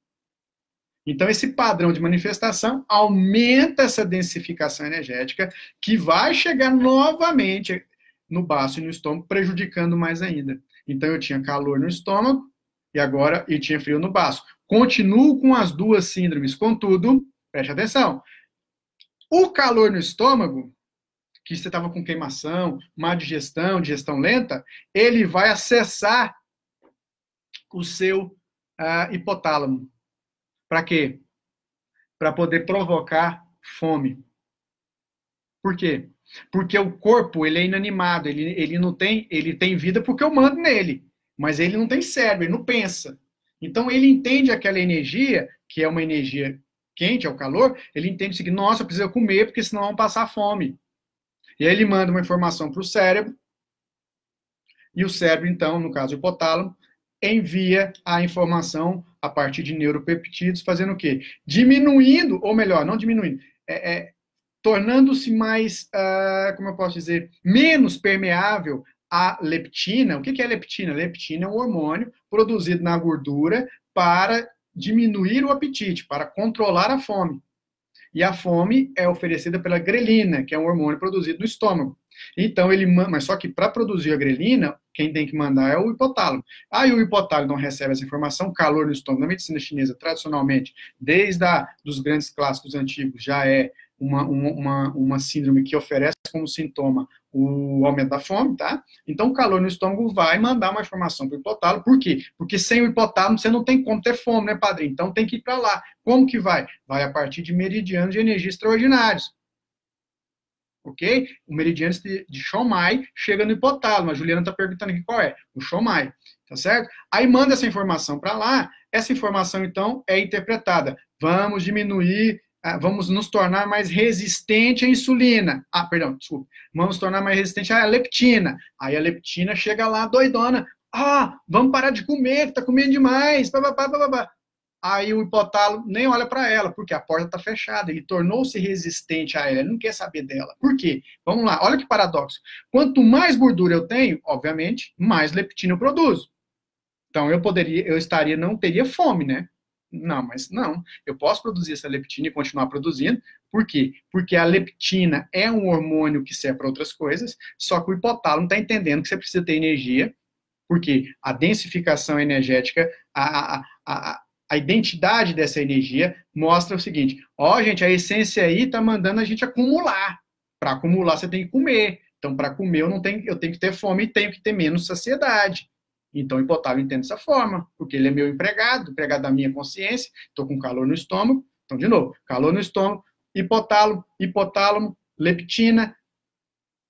Então, esse padrão de manifestação aumenta essa densificação energética, que vai chegar novamente no baço e no estômago, prejudicando mais ainda. Então, eu tinha calor no estômago e agora eu tinha frio no baço. Continuo com as duas síndromes, contudo, preste atenção, o calor no estômago, que você estava com queimação, má digestão, digestão lenta, ele vai acessar o seu hipotálamo. Para quê? Para poder provocar fome. Por quê? Porque o corpo, ele é inanimado, ele não tem, ele tem vida porque eu mando nele, mas ele não tem cérebro, ele não pensa. Então ele entende aquela energia, que é uma energia quente, é o calor, ele entende o seguinte, nossa, eu preciso comer porque senão vão passar fome. E aí ele manda uma informação para o cérebro, e o cérebro, então, no caso o hipotálamo, envia a informação a partir de neuropeptídeos, fazendo o quê? Diminuindo, ou melhor, não diminuindo, tornando-se mais, como eu posso dizer, menos permeável à leptina. O que é leptina? Leptina é um hormônio produzido na gordura para diminuir o apetite, para controlar a fome. E a fome é oferecida pela grelina, que é um hormônio produzido no estômago. Então, ele manda, mas só que para produzir a grelina, quem tem que mandar é o hipotálamo. Aí o hipotálamo não recebe essa informação, calor no estômago. Na medicina chinesa, tradicionalmente, desde dos grandes clássicos antigos, já é uma síndrome que oferece como sintoma o aumento da fome, tá? Então, o calor no estômago vai mandar uma informação para o hipotálamo. Por quê? Porque sem o hipotálamo você não tem como ter fome, né, padrinho? Então, tem que ir para lá. Como que vai? Vai a partir de meridianos de energia extraordinários. Ok? O meridiano de Chomai chega no hipotálamo. A Juliana está perguntando aqui qual é. O Chomai. Tá certo? Aí manda essa informação para lá. Essa informação, então, é interpretada. Vamos diminuir, vamos nos tornar mais resistente à insulina. Perdão, desculpa. Vamos tornar mais resistente à leptina. Aí a leptina chega lá doidona. Vamos parar de comer, tá comendo demais. Aí o hipotálamo nem olha para ela, porque a porta está fechada. Ele tornou-se resistente a ela, ele não quer saber dela. Por quê? Vamos lá, olha que paradoxo. Quanto mais gordura eu tenho, obviamente, mais leptina eu produzo. Então não teria fome, né? Não, mas não. Eu posso produzir essa leptina e continuar produzindo. Por quê? Porque a leptina é um hormônio que serve para outras coisas, só que o hipotálamo está entendendo que você precisa ter energia, porque a densificação energética, a identidade dessa energia mostra o seguinte, gente, a essência aí está mandando a gente acumular. Para acumular, você tem que comer. Então, para comer, eu tenho que ter fome e tenho que ter menos saciedade. Então, o hipotálamo entende dessa forma, porque ele é meu empregado da minha consciência, estou com calor no estômago. Então, de novo, calor no estômago, hipotálamo, leptina,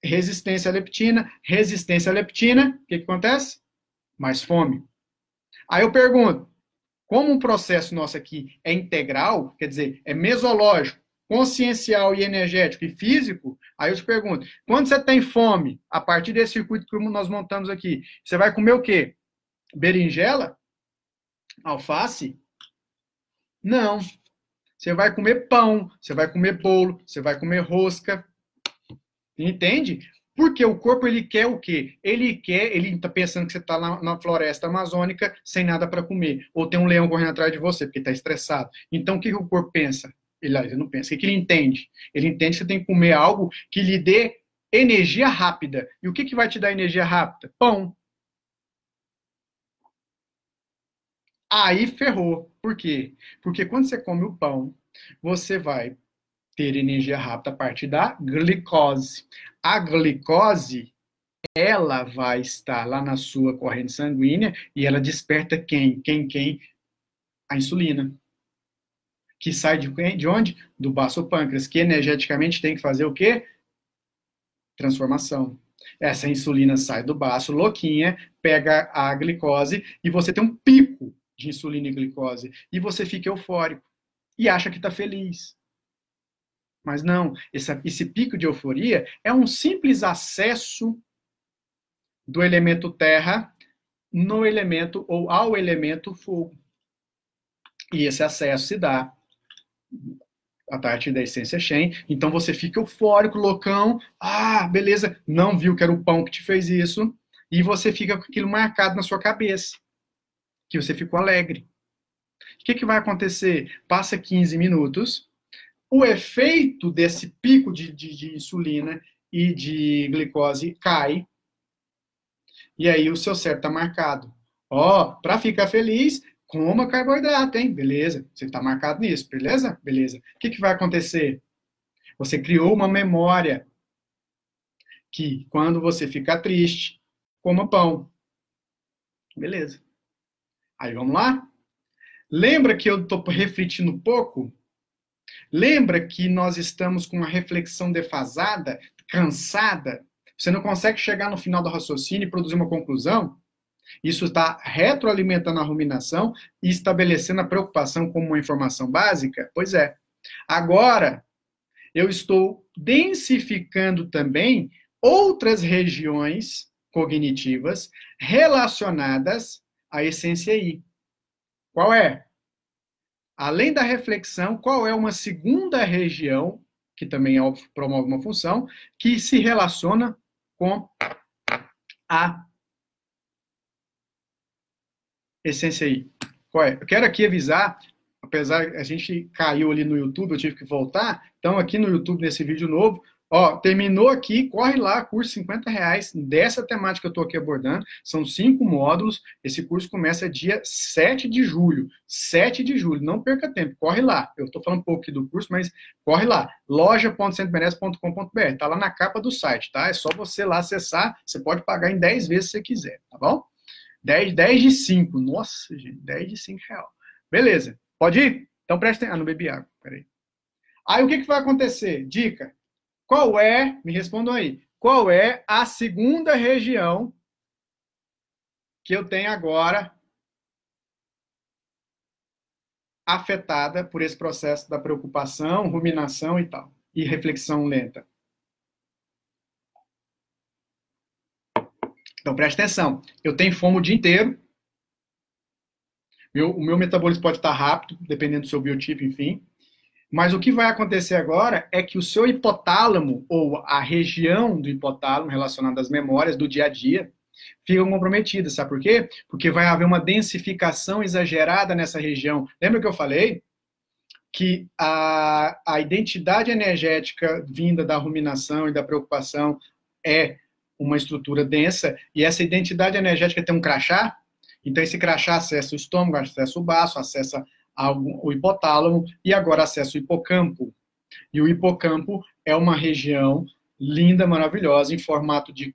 resistência à leptina, o que acontece? Mais fome. Aí eu pergunto, como um processo nosso aqui é integral, quer dizer, é mesológico, consciencial e energético e físico, aí eu te pergunto, quando você tem fome, a partir desse circuito que nós montamos aqui, você vai comer o quê? Berinjela? Alface? Não. Você vai comer pão, você vai comer bolo, você vai comer rosca. Entende? Porque o corpo, ele quer o quê? Ele está pensando que você está na floresta amazônica sem nada para comer. Ou tem um leão correndo atrás de você, porque está estressado. Então, o que o corpo pensa? Ele não pensa. O que ele entende? Ele entende que você tem que comer algo que lhe dê energia rápida. E o que vai te dar energia rápida? Pão. Aí ferrou. Por quê? Porque quando você come o pão, você vai ter energia rápida a partir da glicose. A glicose, ela vai estar lá na sua corrente sanguínea e ela desperta quem? A insulina. Que sai de onde? Do baço pâncreas, que energeticamente tem que fazer o quê? Transformação. Essa insulina sai do baço, louquinha, pega a glicose e você tem um pico de insulina e glicose. E você fica eufórico e acha que está feliz. Mas não, esse pico de euforia é um simples acesso do elemento terra no elemento ou ao elemento fogo. E esse acesso se dá a partir da essência Shen. Então você fica eufórico, loucão. Beleza, não viu que era o pão que te fez isso. E você fica com aquilo marcado na sua cabeça. Que você ficou alegre. que vai acontecer? Passa 15 minutos, o efeito desse pico de insulina e de glicose cai, e aí o seu cérebro está marcado. Ó, para ficar feliz, coma carboidrato, hein? Beleza, você está marcado nisso, beleza? Beleza. O que vai acontecer? Você criou uma memória que, quando você ficar triste, coma pão. Beleza. Aí vamos lá? Lembra que eu estou refletindo pouco? Lembra que nós estamos com uma reflexão defasada, cansada? Você não consegue chegar no final do raciocínio e produzir uma conclusão? Isso está retroalimentando a ruminação e estabelecendo a preocupação como uma informação básica? Pois é. Agora, eu estou densificando também outras regiões cognitivas relacionadas à essência I. Qual é? Além da reflexão, qual é uma segunda região, que também promove uma função, que se relaciona com a essência I? Qual é? Eu quero aqui avisar, apesar a gente caiu ali no YouTube, eu tive que voltar, então aqui no YouTube, nesse vídeo novo, ó, terminou aqui, corre lá, curso R$50 dessa temática que eu estou aqui abordando, são 5 módulos, esse curso começa dia 7 de julho, 7 de julho, não perca tempo, corre lá, eu estou falando um pouco aqui do curso, mas corre lá, loja.centomerece.com.br, tá lá na capa do site, tá? É só você lá acessar, você pode pagar em 10 vezes se você quiser, tá bom? 10 de 5, nossa, gente, 10 de 5 real. Beleza, pode ir? Então presta atenção, não bebi água, peraí. Aí o que vai acontecer? Dica. Qual é, me respondam aí, qual é a segunda região que eu tenho agora afetada por esse processo da preocupação, ruminação e tal, e reflexão lenta? Então preste atenção, eu tenho fome o dia inteiro, o meu metabolismo pode estar rápido, dependendo do seu biotipo, enfim. Mas o que vai acontecer agora é que o seu hipotálamo, ou a região do hipotálamo relacionada às memórias do dia a dia, fica comprometida. Sabe por quê? Porque vai haver uma densificação exagerada nessa região. Lembra que eu falei que a identidade energética vinda da ruminação e da preocupação é uma estrutura densa, e essa identidade energética tem um crachá? Então esse crachá acessa o estômago, acessa o baço, acessa o hipotálamo e agora acessa o hipocampo. E o hipocampo é uma região linda, maravilhosa, em formato de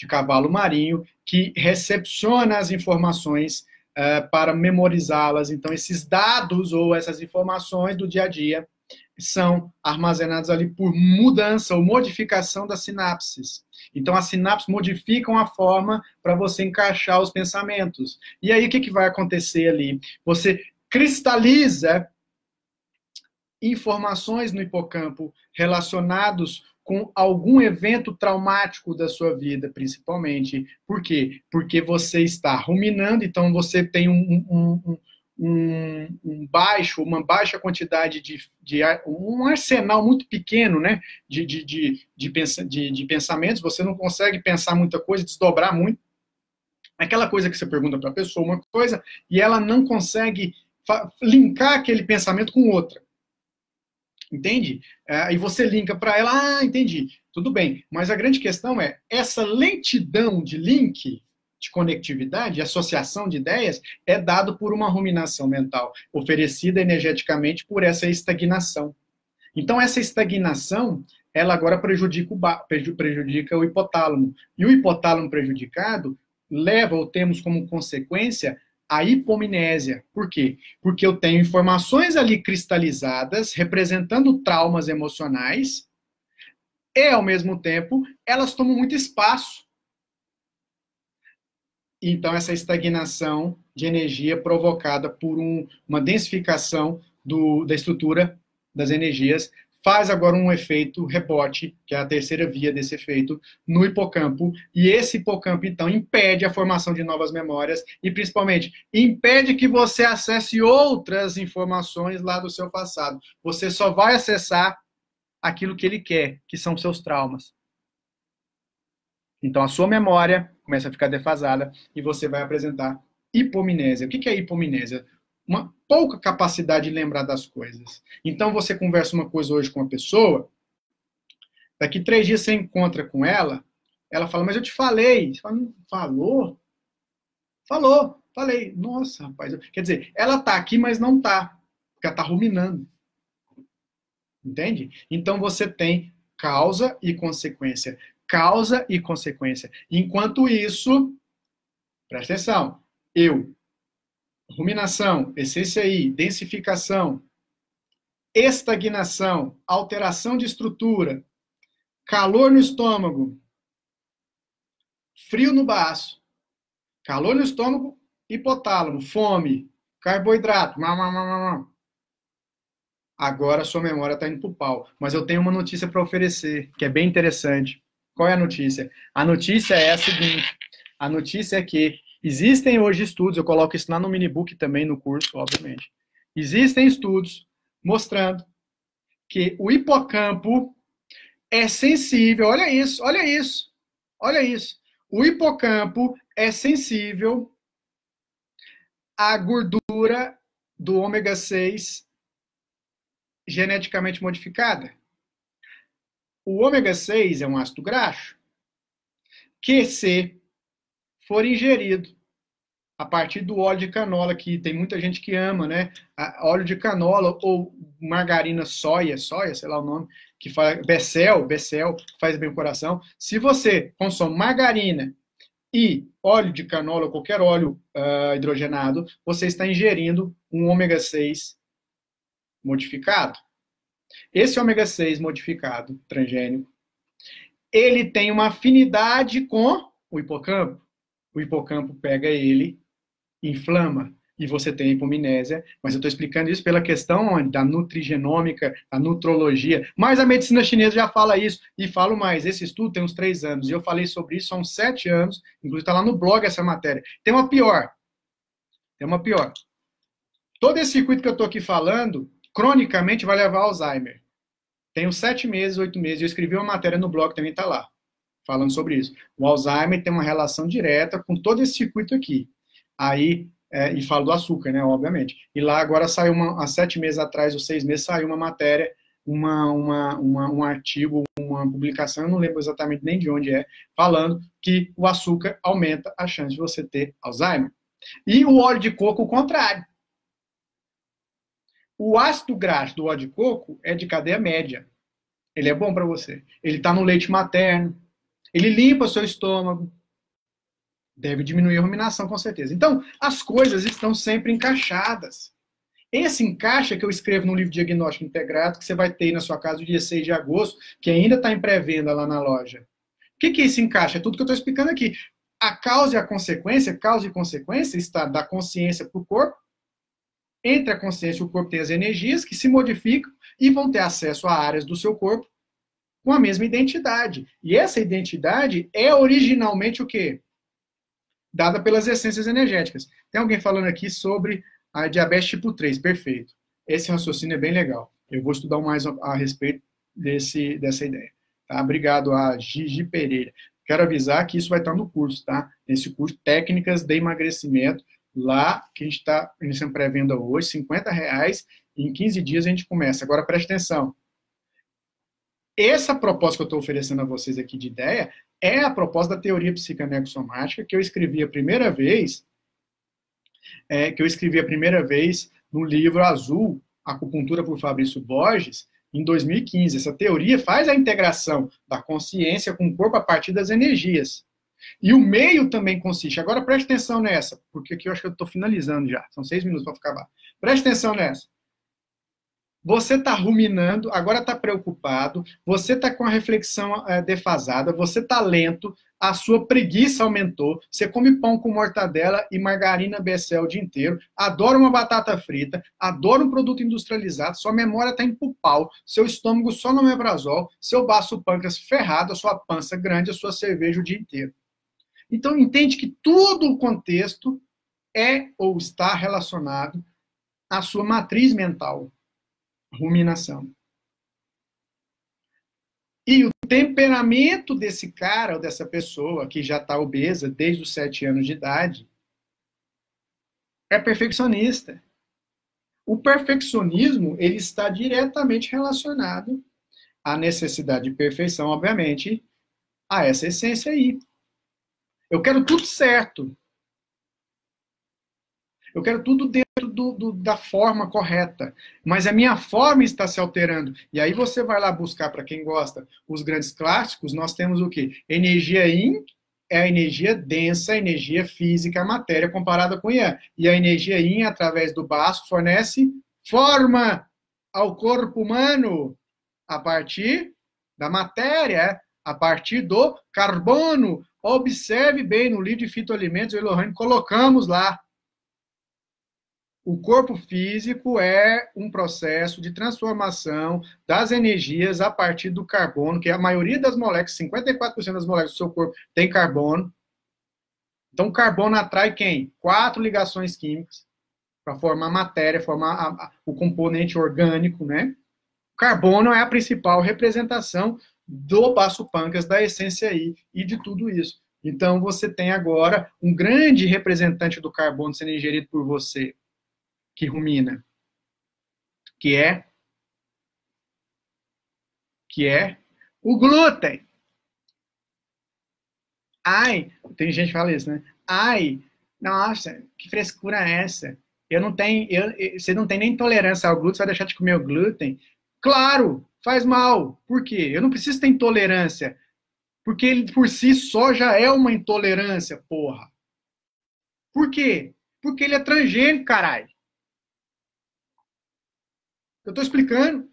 cavalo marinho, que recepciona as informações para memorizá-las. Então, esses dados ou essas informações do dia a dia são armazenados ali por mudança ou modificação das sinapses. Então, as sinapses modificam a forma para você encaixar os pensamentos. E aí, o que vai acontecer ali? Você cristaliza informações no hipocampo relacionados com algum evento traumático da sua vida, principalmente. Por quê? Porque você está ruminando, então você tem uma baixa quantidade um arsenal muito pequeno, né, de pensamentos, você não consegue pensar muita coisa, desdobrar muito. Aquela coisa que você pergunta para a pessoa uma coisa e ela não consegue linkar aquele pensamento com outra. Entende? E você linka para ela, entendi, tudo bem. Mas a grande questão é, essa lentidão de link, de conectividade, de associação de ideias, é dado por uma ruminação mental, oferecida energeticamente por essa estagnação. Então, essa estagnação, ela agora prejudica o hipotálamo. E o hipotálamo prejudicado leva, ou temos como consequência, a hipomnésia. Por quê? Porque eu tenho informações ali cristalizadas, representando traumas emocionais, e, ao mesmo tempo, elas tomam muito espaço. Então, essa estagnação de energia provocada por uma densificação da estrutura das energias faz agora um efeito rebote, que é a terceira via desse efeito, no hipocampo, e esse hipocampo, então, impede a formação de novas memórias e, principalmente, impede que você acesse outras informações lá do seu passado. Você só vai acessar aquilo que ele quer, que são seus traumas. Então, a sua memória começa a ficar defasada e você vai apresentar hipomnésia. O que é hipomnésia? uma pouca capacidade de lembrar das coisas. Então, você conversa uma coisa hoje com uma pessoa, daqui 3 dias você encontra com ela, ela fala, mas eu te falei. Você fala, falou? Falou, falei. Nossa, rapaz. Quer dizer, ela tá aqui, mas não tá, porque ela tá ruminando. Entende? Então, você tem causa e consequência. Causa e consequência. Enquanto isso, presta atenção, ruminação, essência I, densificação, estagnação, alteração de estrutura, calor no estômago, frio no baço, calor no estômago, hipotálamo, fome, carboidrato, agora a sua memória está indo para o pau. Mas eu tenho uma notícia para oferecer, que é bem interessante. Qual é a notícia? A notícia é a seguinte, a notícia é que existem hoje estudos, eu coloco isso lá no minibook também, no curso, obviamente. Existem estudos mostrando que o hipocampo é sensível, olha isso, olha isso, olha isso. O hipocampo é sensível à gordura do ômega 6 geneticamente modificada. O ômega 6 é um ácido graxo que, se for ingerido a partir do óleo de canola, que tem muita gente que ama, né? Óleo de canola ou margarina soia, sei lá o nome, que faz Becel, faz bem o coração. Se você consome margarina e óleo de canola, ou qualquer óleo hidrogenado, você está ingerindo um ômega 6 modificado. Esse ômega 6 modificado, transgênico, ele tem uma afinidade com o hipocampo. O hipocampo pega ele, inflama, e você tem hipomnésia, mas eu estou explicando isso pela questão da nutrigenômica, da nutrologia, mas a medicina chinesa já fala isso, e falo mais, esse estudo tem uns 3 anos, e eu falei sobre isso há uns 7 anos, inclusive está lá no blog essa matéria. Tem uma pior. Todo esse circuito que eu estou aqui falando, cronicamente vai levar a Alzheimer. Tem uns 7 meses, 8 meses, eu escrevi uma matéria no blog, também está lá, falando sobre isso. O Alzheimer tem uma relação direta com todo esse circuito aqui. Aí, e falo do açúcar, né, obviamente. E lá agora saiu, há 7 meses atrás, ou 6 meses, saiu uma matéria, um artigo, uma publicação, eu não lembro exatamente nem de onde é, falando que o açúcar aumenta a chance de você ter Alzheimer. E o óleo de coco, o contrário. O ácido graxo do óleo de coco é de cadeia média. Ele é bom para você. Ele está no leite materno. Ele limpa o seu estômago. Deve diminuir a ruminação, com certeza. Então, as coisas estão sempre encaixadas. Esse encaixe que eu escrevo no livro Diagnóstico Integrado, que você vai ter na sua casa no dia 6 de agosto, que ainda está em pré-venda lá na loja. O que é esse encaixe? É tudo que eu estou explicando aqui. A causa e a consequência, causa e consequência, está da consciência para o corpo. Entre a consciência e o corpo tem as energias que se modificam e vão ter acesso a áreas do seu corpo com a mesma identidade. E essa identidade é originalmente o quê? Dada pelas essências energéticas. Tem alguém falando aqui sobre a diabetes tipo 3. Perfeito. Esse raciocínio é bem legal. Eu vou estudar mais a respeito dessa ideia. Tá? Obrigado a Gigi Pereira. Quero avisar que isso vai estar no curso, tá? Nesse curso, Técnicas de Emagrecimento, lá, que a gente está iniciando pré-venda hoje, R$50, e em 15 dias a gente começa. Agora, preste atenção. Essa proposta que eu estou oferecendo a vocês aqui de ideia é a proposta da teoria psicanexomática que eu escrevi a primeira vez, no livro azul, Acupuntura por Fabrício Borges, em 2015. Essa teoria faz a integração da consciência com o corpo a partir das energias. E o meio também consiste. Agora preste atenção nessa, porque aqui eu acho que eu estou finalizando já. São 6 minutos para acabar. Preste atenção nessa. Você está ruminando, agora está preocupado, você está com a reflexão defasada, você está lento, a sua preguiça aumentou, você come pão com mortadela e margarina Becel o dia inteiro, adora uma batata frita, adora um produto industrializado, sua memória está em pau, seu estômago só no omeprazol, seu baço pâncreas ferrado, a sua pança grande, a sua cerveja o dia inteiro. Então, entende que todo o contexto é ou está relacionado à sua matriz mental. Ruminação. E o temperamento desse cara ou dessa pessoa que já está obesa desde os 7 anos de idade é perfeccionista. O perfeccionismo, ele está diretamente relacionado à necessidade de perfeição, obviamente, a essa essência aí. Eu quero tudo certo. Eu quero tudo dentro da forma correta. Mas a minha forma está se alterando. E aí você vai lá buscar, para quem gosta, os grandes clássicos, nós temos o quê? Energia Yin é a energia densa, a energia física, a matéria comparada com Yang. E a energia Yin, através do baço, fornece forma ao corpo humano a partir da matéria, a partir do carbono. Observe bem no livro de fitoalimentos, o Elohim, colocamos lá. O corpo físico é um processo de transformação das energias a partir do carbono, que a maioria das moléculas, 54% das moléculas do seu corpo tem carbono. Então, o carbono atrai quem? 4 ligações químicas para formar matéria, formar o componente orgânico, né? O carbono é a principal representação do baço pâncreas, da essência I e de tudo isso. Então, você tem agora um grande representante do carbono sendo ingerido por você, que rumina, que é o glúten. Ai, tem gente que fala isso, né? Ai, nossa, que frescura é essa? Você não tem nem tolerância ao glúten, você vai deixar de comer o glúten? Claro, faz mal. Por quê? Eu não preciso ter intolerância, porque ele por si só já é uma intolerância, porra. Por quê? Porque ele é transgênico, caralho. Eu estou explicando.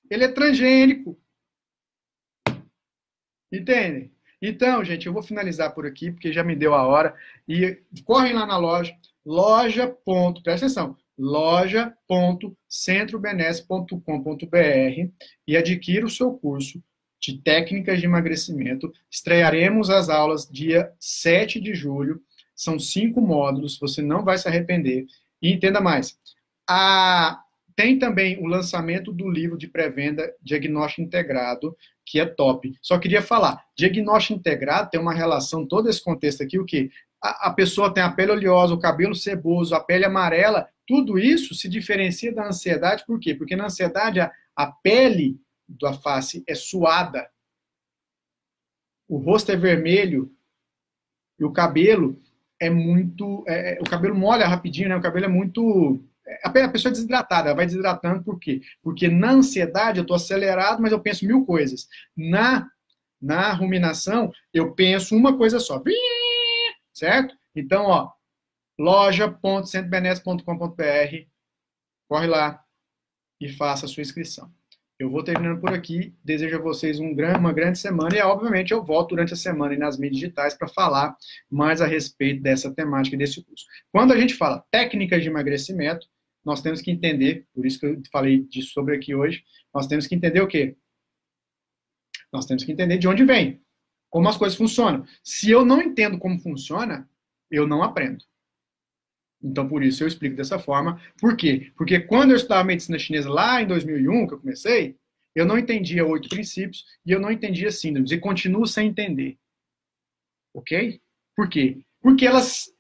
Ele é transgênico. Entende? Então, gente, eu vou finalizar por aqui, porque já me deu a hora. E correm lá na loja, presta atenção, loja.centrobenesse.com.br e adquira o seu curso de técnicas de emagrecimento. Estrearemos as aulas dia 7 de julho. São 5 módulos, você não vai se arrepender. E entenda mais. Tem também o lançamento do livro de pré-venda Diagnóstico Integrado, que é top. Só queria falar, diagnóstico integrado tem uma relação, todo esse contexto aqui, o quê? A pessoa tem a pele oleosa, o cabelo ceboso, a pele amarela, tudo isso se diferencia da ansiedade, por quê? Porque na ansiedade a pele da face é suada, o rosto é vermelho e o cabelo é muito... o cabelo molha rapidinho, né? O cabelo é muito... A pessoa é desidratada, ela vai desidratando, por quê? Porque na ansiedade eu estou acelerado, mas eu penso 1000 coisas. Na ruminação, eu penso uma coisa só. Certo? Então, ó, loja.centrobenesse.com.br, corre lá e faça a sua inscrição. Eu vou terminando por aqui, desejo a vocês uma grande semana e, obviamente, eu volto durante a semana nas mídias digitais para falar mais a respeito dessa temática e desse curso. Quando a gente fala técnicas de emagrecimento, nós temos que entender, por isso que eu falei disso sobre aqui hoje, nós temos que entender o quê? Nós temos que entender de onde vem, como as coisas funcionam. Se eu não entendo como funciona, eu não aprendo. Então, por isso eu explico dessa forma. Por quê? Porque quando eu estudava medicina chinesa lá em 2001, que eu comecei, eu não entendia 8 princípios e eu não entendia síndromes. E continuo sem entender. Ok? Por quê? Porque elas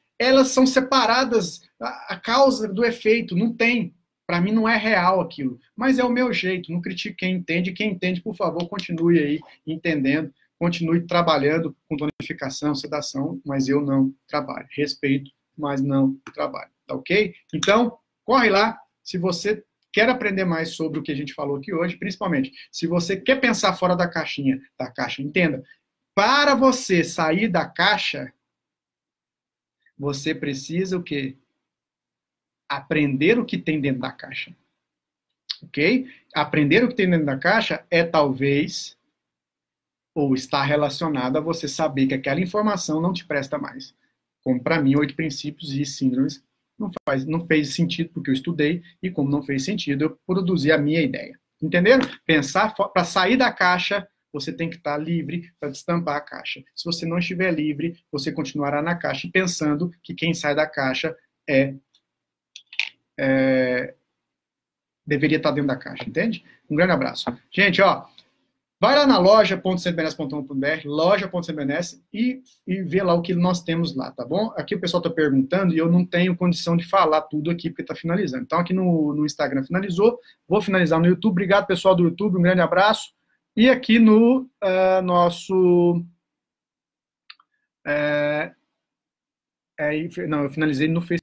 são separadas, a causa do efeito, não tem. Para mim não é real aquilo. Mas é o meu jeito, não critico quem entende. Quem entende, por favor, continue aí entendendo, continue trabalhando com tonificação, sedação, mas eu não trabalho. Respeito, mas não trabalho. Tá ok? Então, corre lá. Se você quer aprender mais sobre o que a gente falou aqui hoje, principalmente, se você quer pensar fora da caixa, entenda. Para você sair da caixa, você precisa o quê? Aprender o que tem dentro da caixa. Ok? Aprender o que tem dentro da caixa é talvez, ou está relacionado a você saber que aquela informação não te presta mais. Como para mim, 8 princípios e síndromes não fez sentido porque eu estudei, e como não fez sentido, eu produzi a minha ideia. Entenderam? Pensar, para sair da caixa, você tem que estar livre para destampar a caixa. Se você não estiver livre, você continuará na caixa e pensando que quem sai da caixa deveria estar dentro da caixa, entende? Um grande abraço. Gente, ó, Vai lá na loja.cbns.com.br, loja.cbns, e vê lá o que nós temos lá, tá bom? Aqui o pessoal está perguntando e eu não tenho condição de falar tudo aqui porque está finalizando. Então, aqui no Instagram finalizou, vou finalizar no YouTube. Obrigado, pessoal do YouTube, um grande abraço. E aqui no nosso... não, eu finalizei no Facebook.